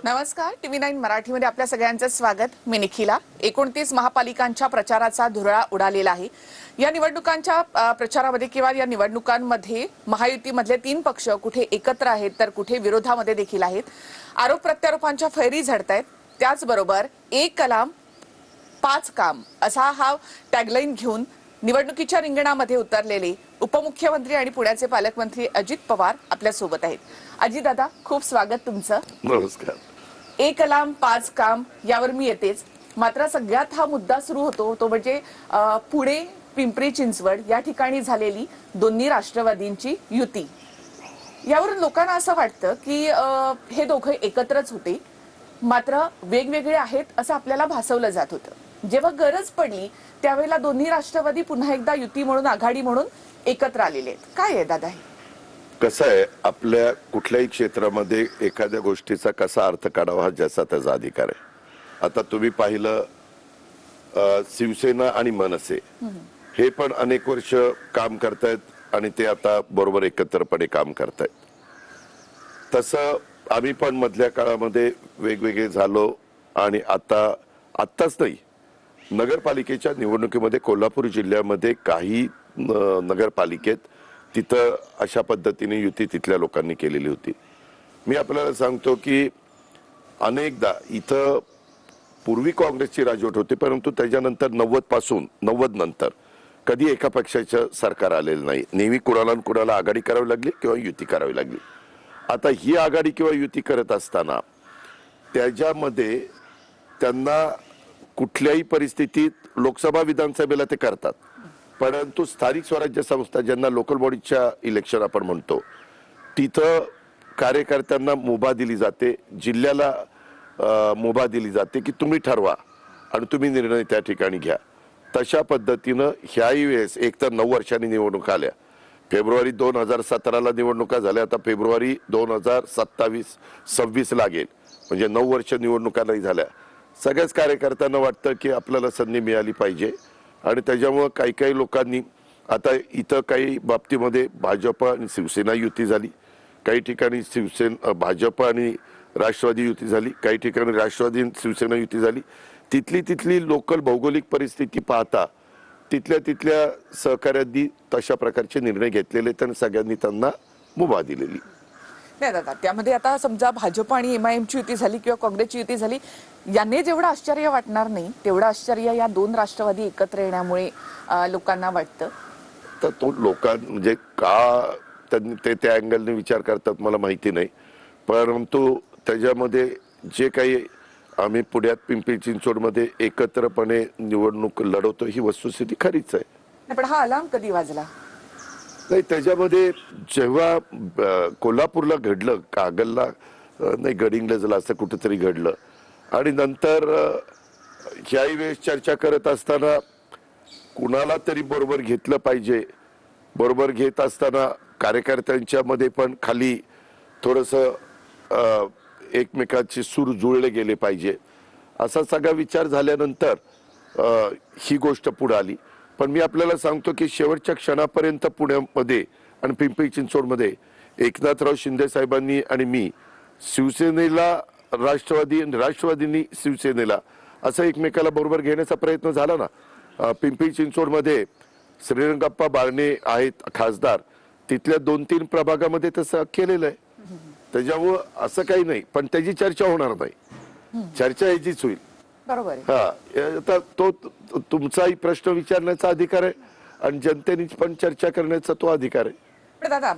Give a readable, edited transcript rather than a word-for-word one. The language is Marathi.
नमस्कार, TV9 मराठीमध्ये आपल्या सगळ्यांचं स्वागत। मी निखिला। 29 महापालिकांच्या प्रचाराचा धुरळा उडालेला आहे। या निवडणुकांच्या प्रचारामध्ये किंवा या निवडणुकांमध्ये महायुतीमधले 3 पक्ष कुठे एकत्र आहेत तर कुठे विरोधामध्ये देखील आहेत। आरोप प्रत्यारोपांच्या फैरी झडतायत। त्याचबरोबर एक कलाम 5 काम असा हा टॅगलाईन घेऊन निवडणुकीच्या रिंगणामध्ये उतरलेले उपमुख्यमंत्री आणि पुण्याचे पालकमंत्री अजित पवार आपल्या सोबत आहेत। अजित दादा, खूप स्वागत तुमचं। नमस्कार। एक कलाम 5 काम यावर मी येतेच, मात्र सगळ्यात हा मुद्दा सुरू होतो तो म्हणजे पुणे पिंपरी चिंचवड या ठिकाणी झालेली दोन्ही राष्ट्रवादींची युती। यावरून लोकांना असं वाटतं की हे दोघे एकत्रच होते, मात्र वेगवेगळे आहेत असं आपल्याला भासवलं जात होतं। जेव्हा गरज पडली त्यावेळेला दोन्ही राष्ट्रवादी पुन्हा एकदा युती म्हणून आघाडी म्हणून एकत्र आलेले आहेत। काय आहे दादा हे? कसं आहे, आपल्या कुठल्याही क्षेत्रामध्ये एखाद्या गोष्टीचा कसा अर्थ काढावा हा ज्याचा त्याचा अधिकार आहे। आता तुम्ही पाहिलं शिवसेना आणि मनसे हे पण अनेक वर्ष काम करतायत आणि ते आता बरोबर एकत्रपणे काम करतायत। तसं आम्ही पण मधल्या काळामध्ये वेगवेगळे झालो आणि आत्ताच नाही, नगरपालिकेच्या निवडणुकीमध्ये कोल्हापूर जिल्ह्यामध्ये काही नगरपालिकेत तिथं अशा पद्धतीने युती तिथल्या लोकांनी केलेली होती। मी आपल्याला सांगतो की अनेकदा इथं पूर्वी काँग्रेसची राजवट होती, परंतु त्याच्यानंतर 90 नंतर कधी एका पक्षाचं सरकार आलेलं नाही। नेहमी कुणाला आघाडी करावी लागली किंवा युती करावी लागली। आता ही आघाडी किंवा युती करत असताना त्याच्यामध्ये त्यांना कुठल्याही परिस्थितीत लोकसभा विधानसभेला ते करतात, परंतु स्थानिक स्वराज्य संस्था ज्यांना लोकल बॉडीच्या इलेक्शन आपण म्हणतो तिथं कार्यकर्त्यांना मुभा दिली जाते, जिल्ह्याला मुभा दिली जाते की तुम्ही ठरवा आणि तुम्ही निर्णय त्या ठिकाणी घ्या। तशा पद्धतीनं ह्याही वेळेस एकतर 9 वर्षांनी निवडणूक आल्या, फेब्रुवारी 2017ला निवडणुका झाल्या, आता फेब्रुवारी 2027-26 लागेल, म्हणजे 9 वर्ष निवडणुका नाही झाल्या। सगळ्याच कार्यकर्त्यांना वाटतं की आपल्याला संधी मिळाली पाहिजे आणि त्याच्यामुळे काही लोकांनी आता इथं काही बाबतीमध्ये भाजप आणि शिवसेना युती झाली, काही ठिकाणी भाजप आणि राष्ट्रवादी युती झाली, काही ठिकाणी राष्ट्रवादी आणि शिवसेना युती झाली। तिथली लोकल भौगोलिक परिस्थिती पाहता तिथल्या सहकार्यांनी तशा प्रकारचे निर्णय घेतलेले तर सगळ्यांनी त्यांना मुभा दिलेली। नाही दादा, त्यामध्ये आता समजा भाजप आणि MIM ची युती झाली किंवा काँग्रेसची युती झाली, याने जेवढं आश्चर्य वाटणार नाही तेवढं आश्चर्य या 2 राष्ट्रवादी एकत्र येण्यामुळे लोकांना वाटतं। तर तो म्हणजे का त्यांनी त्या अँगलने विचार करतात मला माहिती नाही, परंतु त्याच्यामध्ये जे काही आम्ही पुण्यात पिंपरी चिंचवडमध्ये एकत्रपणे निवडणूक लढवतो ही वस्तुस्थिती खरीच आहे। पण हा अलार्म कधी वाजला? नाही, त्याच्यामध्ये जेव्हा कोल्हापूरला घडलं, कागलला नाही गडिंगला झालं, असं कुठेतरी घडलं आणि नंतर ह्याही वेळेस चर्चा करत असताना कुणाला तरी बरोबर घेतलं पाहिजे। बरोबर घेत असताना कार्यकर्त्यांच्या मध्ये पण खाली थोडंसं एकमेकांचे सूर जुळले गेले पाहिजे असा सगळा विचार झाल्यानंतर ही गोष्ट पुढे आली। पण मी आपल्याला सांगतो की शेवटच्या क्षणापर्यंत पुण्यामध्ये आणि पिंपरी चिंचवडमध्ये एकनाथराव शिंदे साहेबांनी आणि मी शिवसेनेला राष्ट्रवादी आणि राष्ट्रवादींनी शिवसेनेला असं एकमेकाला बरोबर घेण्याचा प्रयत्न झाला ना। पिंपरी चिंचवडमध्ये श्रीरंगप्पा बारणे आहेत खासदार, तिथल्या 2-3 प्रभागामध्ये तसं केलेलं आहे। त्याच्यामुळं असं काही नाही, पण त्याची चर्चा होणार नाही, चर्चा याचीच होईल। बरोबर हा, आता तो तुमचाही प्रश्न विचारण्याचा अधिकार आहे आणि जनतेने पण चर्चा करण्याचा तो अधिकार आहे। दादा